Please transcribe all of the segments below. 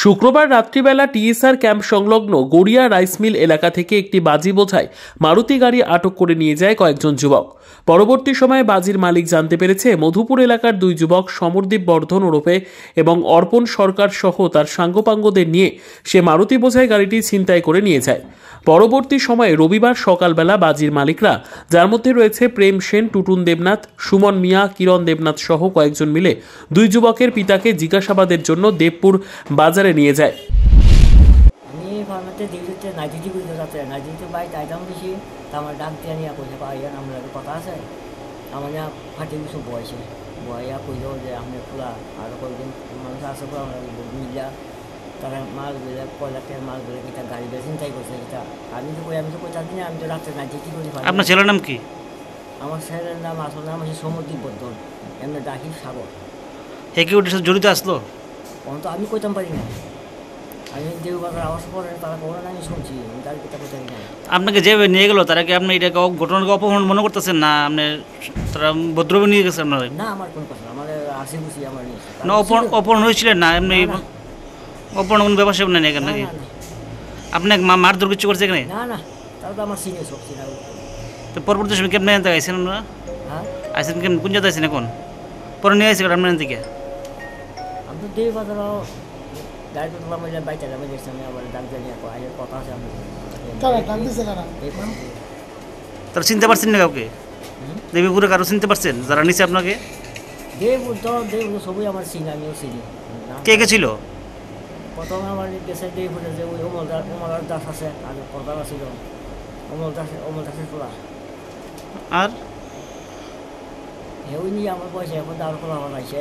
শুক্রবার রাত্রিবেলা TSR camp সংলগ্ন গড়িয়া রাইস মিল এলাকা থেকে একটি বাজি বোঝাই মারুতি গাড়ি আটক করে নিয়ে যায় কয়েকজন যুবক। পরবর্তী সময়ে বাজির মালিক জানতে পেরেছে মধুপুর এলাকার দুই যুবক সমরদীপ বর্ধন ওরফে এবং অর্পণ সরকার সহ তার সাঙ্গপাঙ্গদের নিয়ে সে মারুতি বোঝাই গাড়িটি ছিনতাই করে নিয়ে যায়। পরবর্তী সময়ে রবিবার সকালবেলা বাজির মালিকরা, যার মধ্যে রয়েছে প্রেম সেন, টুটুন দেবনাথ, সুমন মিয়া, কিরণ দেবনাথ সহ কয়েকজন মিলে দুই যুবকের পিতাকে জিজ্ঞাসাবাদের জন্য দেবপুর বাজারে নিয়ে যায়। আমি ফার্মেতে ডিউটিতে নাইটি বুঝতে যাচ্ছে নাইটি বাইক আইতাম বেশি তা আমার ডাক দিয়ে নিয়ে কইছে পাইয়া আমরা কথা আছে আমার ফাটি কিছু বয়সে বয়া কইল যে আমি খোলা আরও কয়েকদিন মানুষ আছে আমরা মিলা তারা মাছগুলো কয়লাকের মাছগুলো কিটা গাড়ি দিয়ে চিন্তাই করছে কিটা আমি তো কইতাম দিনে আমি তো রাত্রে নাইটি করি। আপনার ছেলের নাম কি? আমার ছেলের নাম আসল নাম হচ্ছে সমরদীপ বর্ধন, এমনি ডাকি সাগর। একই ওটার সাথে জড়িত আসলো? তো আমি কইতাম পারি না, আমি দেব বাজার আওয়াজ পরে তারা কোন আমি শুনছি তার কিতা কইতাম না। আপনাকে যে নিয়ে গেল তারা কি আপনি এটাকে ঘটনাকে অপহরণ মনে করতেছেন না আপনি তারা ভদ্রভাবে নিয়ে গেছে আপনার? না আমার কোন কথা আমার আসি বুঝি আমার নিয়ে না অপহরণ হয়েছিলেন না এমনি অপহরণ কোনো ব্যবসা নেই এখানে নাকি? আপনাকে মারধর কিছু করছে এখানে? না না তারা তো আমার সিনিয়র সব চিনা। তো পরবর্তী সময় কেমন জানতে আইসেন আপনারা? হ্যাঁ আইসেন কেমন কোন জায়গায় আইসেন এখন? পরে নিয়ে আসে আপনার থেকে? আমি তো দেব বাজার গাড়ি করলাম বাইকটা আমি দেখছি আমি আবার ডাক জানিয়ে কথা আছে আমি তারা চিনতে পারছেন না কাউকে? দেবীপুরে কারো চিনতে পারছেন যারা নিচে আপনাকে? দেব সবই আমার চিনি, আমিও চিনি। কে কে ছিল? প্রথমে আমার দেশের দেবীপুরে যে ওই অমল দাস আছে আগে প্রধান ছিল অমল দাসের খোলা। আর ওই নিয়ে আমার পয়সা এখন দাঁড় খোলা হওয়াছে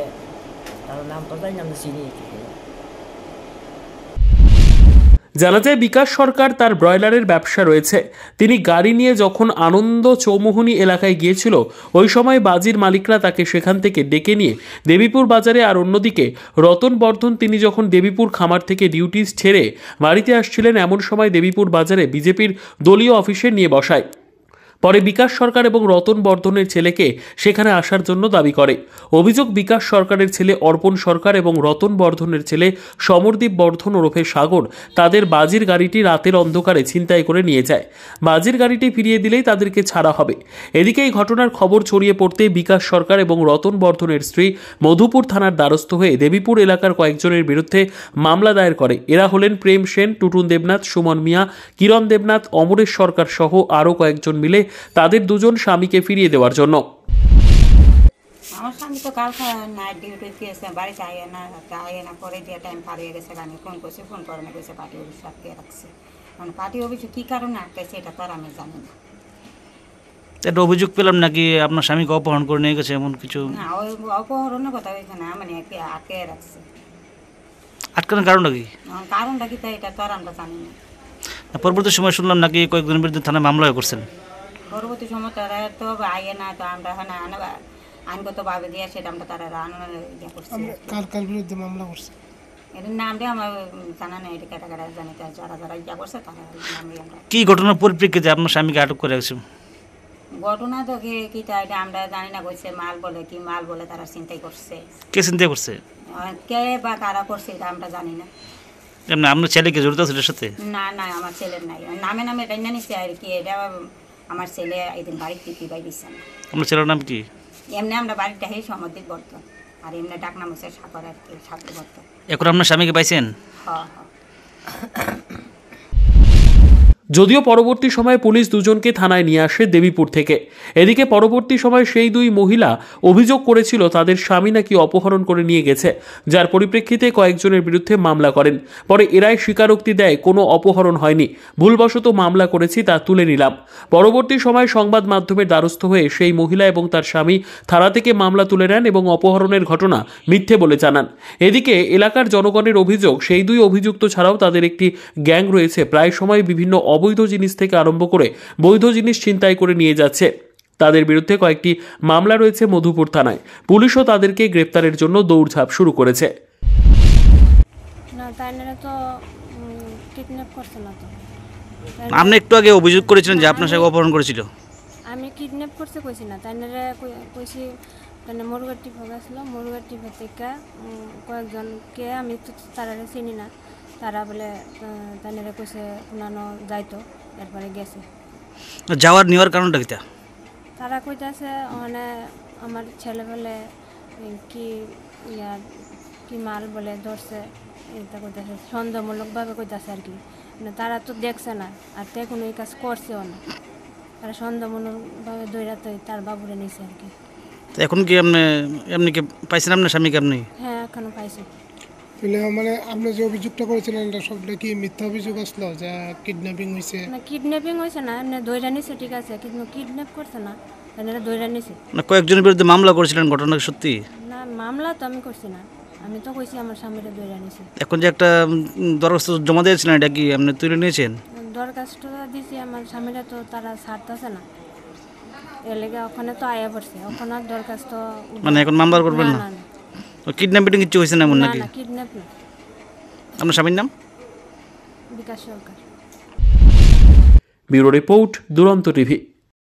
তার নাম তো জানি আমরা চিনি। জানা যায় বিকাশ সরকার তার ব্রয়লারের ব্যবসা রয়েছে। তিনি গাড়ি নিয়ে যখন আনন্দ চৌমুহনী এলাকায় গিয়েছিল ওই সময় বাজির মালিকরা তাকে সেখান থেকে ডেকে নিয়ে দেবীপুর বাজারে, আর অন্যদিকে রতন বর্ধন তিনি যখন দেবীপুর খামার থেকে ডিউটি ছেড়ে বাড়িতে আসছিলেন এমন সময় দেবীপুর বাজারে বিজেপির দলীয় অফিসে নিয়ে বসায়। পরে বিকাশ সরকার এবং রতন বর্ধনের ছেলেকে সেখানে আসার জন্য দাবি করে। অভিযোগ, বিকাশ সরকারের ছেলে অর্পণ সরকার এবং রতন বর্ধনের ছেলে সমরদীপ বর্ধন ওরফে সাগর তাদের বাজির গাড়িটি রাতের অন্ধকারে ছিনতাই করে নিয়ে যায়। বাজির গাড়িটি ফিরিয়ে দিলেই তাদেরকে ছাড়া হবে। এদিকে এই ঘটনার খবর ছড়িয়ে পড়তে বিকাশ সরকার এবং রতন বর্ধনের স্ত্রী মধুপুর থানার দ্বারস্থ হয়ে দেবীপুর এলাকার কয়েকজনের বিরুদ্ধে মামলা দায়ের করে। এরা হলেন প্রেম সেন, টুটুন দেবনাথ, সুমন মিয়া, কিরণ দেবনাথ, অমরেশ সরকার সহ আরও কয়েকজন মিলে তাদের দুজন স্বামীকে ফিরিয়ে দেওয়ার জন্য। আমার স্বামী তো কালকে নাইট ডিউটি গিয়েছে, বাড়িতে আইয়ে না পরে দিয়ে টাইম পার হয়ে গেছে। আমি ফোন করছি, ফোন করে না গেছে পার্টি অফিস আটকে রাখছে। মানে পার্টি অফিসে কী কারণে আটকেছে এটা তো আর আমি জানি না। একটা অভিযোগ পেলাম নাকি আপনার স্বামীকে অপহরণ করে নিয়ে গেছে এমন কিছু? না, ওই অপহরণের কথা হয়েছে না, মানে আটকে রাখছে। আটকানোর কারণটা কি? কারণটা কি তাই এটা তো আর আমরা জানি না। পরবর্তী সময় শুনলাম নাকি কয়েকজনের বিরুদ্ধে থানায় মামলা করছেন। পরবর্তী সময় তারা তো আইয়ে না, তো আমরা হ্যাঁ আইনগতভাবে দিয়ে সেটা আমরা তারা ইয়ে করছি। কার বিরুদ্ধে মামলা করছে এটার নামটা আমার জানা নেই, এটা কেটা কেটা জানি যারা যারা ইয়া করছে তারা নামই আমরা। কি ঘটনার পরিপ্রেক্ষিতে আপনার স্বামীকে আটক করে রাখছে? ঘটনা তো কিটা এটা আমরা জানি না, কইছে মাল বলে কি মাল বলে তারা চিন্তাই করছে। কে চিন্তা করছে? কে বা কারা করছে এটা আমরা জানি না। এমনি আপনার ছেলেকে জড়িত আছে এটার সাথে? না না, আমার ছেলের নাই, নামে নামে এটা না নিচ্ছে আর কি। এটা আমার ছেলে এদিন বাড়ির টিপি বাই দিচ্ছে না। আপনার ছেলের নাম কি? এমনি আমরা বাড়িটা হে সমদ্বীপ বর্ধন, আর এমনি ডাক নাম হচ্ছে সাগর আর কি, সাগর বর্ধন। এখন আপনার স্বামীকে পাইছেন? হ্যাঁ। যদিও পরবর্তী সময়ে পুলিশ দুজনকে থানায় নিয়ে আসে দেবীপুর থেকে। এদিকে পরবর্তী সময়ে সেই দুই মহিলা অভিযোগ করেছিল তাদের স্বামী নাকি অপহরণ করে নিয়ে গেছে, যার পরিপ্রেক্ষিতে কয়েকজনের বিরুদ্ধে মামলা করেন। পরে এরাই স্বীকারোক্তি দেয় কোনো অপহরণ হয়নি, ভুলবশত মামলা করেছি, তা তুলে নিলাম। পরবর্তী সময়ে সংবাদ মাধ্যমের দ্বারস্থ হয়ে সেই মহিলা এবং তার স্বামী থানা থেকে মামলা তুলে নেন এবং অপহরণের ঘটনা মিথ্যে বলে জানান। এদিকে এলাকার জনগণের অভিযোগ, সেই দুই অভিযুক্ত ছাড়াও তাদের একটি গ্যাং রয়েছে, প্রায় সময় বিভিন্ন অবৈধ জিনিস থেকে আরম্ভ করে বৈধ জিনিস ছিনতাই করে নিয়ে যাচ্ছে। তাদের বিরুদ্ধে কয়েকটি মামলা রয়েছে মধুপুর থানায়। পুলিশও তাদেরকে গ্রেপ্তারের জন্য দৌড়ঝাঁপ শুরু করেছে। আপনি একটু আগে অভিযোগ করেছিলেন যে আপনার সাথে অপহরণ করেছিল। আমি কিডন্যাপ করতে কইছি না, তাই কইছি মুরগাটি ভোগাছিল, মুরগাটি থেকে কয়েকজনকে আমি তো তারা চিনি না, তারা বলে তাইনারে কইছে কোনানো যাইতো, এরপরে গেছে। যাওয়ার নেওয়ার কারণটা কিতা? তারা কইতাছে মানে আমার ছেলে বলে কি কি মাল বলে ধরছে, এটা কইতাছে সন্দেহমূলকভাবে কইতাছে আর কি। মানে তারা তো দেখছে না আর তে কোনো এই কাজ করছেও না, তারা সন্দেহমূলকভাবে দৈরাতে তার বাবুরে নিছে আর কি। তো এখন কি এমনি কি পাইছেন আপনার স্বামীকে আপনি? হ্যাঁ এখনো পাইছি। মানে আপনি যে অভিযোগটা করেছিলেন এটা সবটা কি মিথ্যা অভিযোগ আসলো যে কিডন্যাপিং হয়েছে? না কিডন্যাপিং হয়েছে না, এমনি দৈরা নিছে ঠিক আছে, কিন্তু কিডন্যাপ করছে না, এনারা দৈরা নিছে। না কয়েকজনের বিরুদ্ধে মামলা করেছিলেন, ঘটনা কি সত্যি? না মামলা তো আমি করছি না, আমি তো কইছি আমার স্বামীরা দৈরা নিছে। এখন যে একটা দরখাস্ত জমা দিয়েছিলেন এটা কি আপনি তুলে নিয়েছেন? দরখাস্তটা দিছি, আমার স্বামীরা তো তারা ছাড়তেছে না, এর লেগে ওখানে তো আয়া পড়ছে, ওখানে আর দরখাস্ত মানে এখন মামলা করবেন না? কিডন্যাপিং কিছু হয়েছে না এমন না নাকি? না কিডন্যাপ না। আপনার স্বামীর নাম? বিকাশ সরকার। ব্যুরো রিপোর্ট, দুরন্ত টিভি।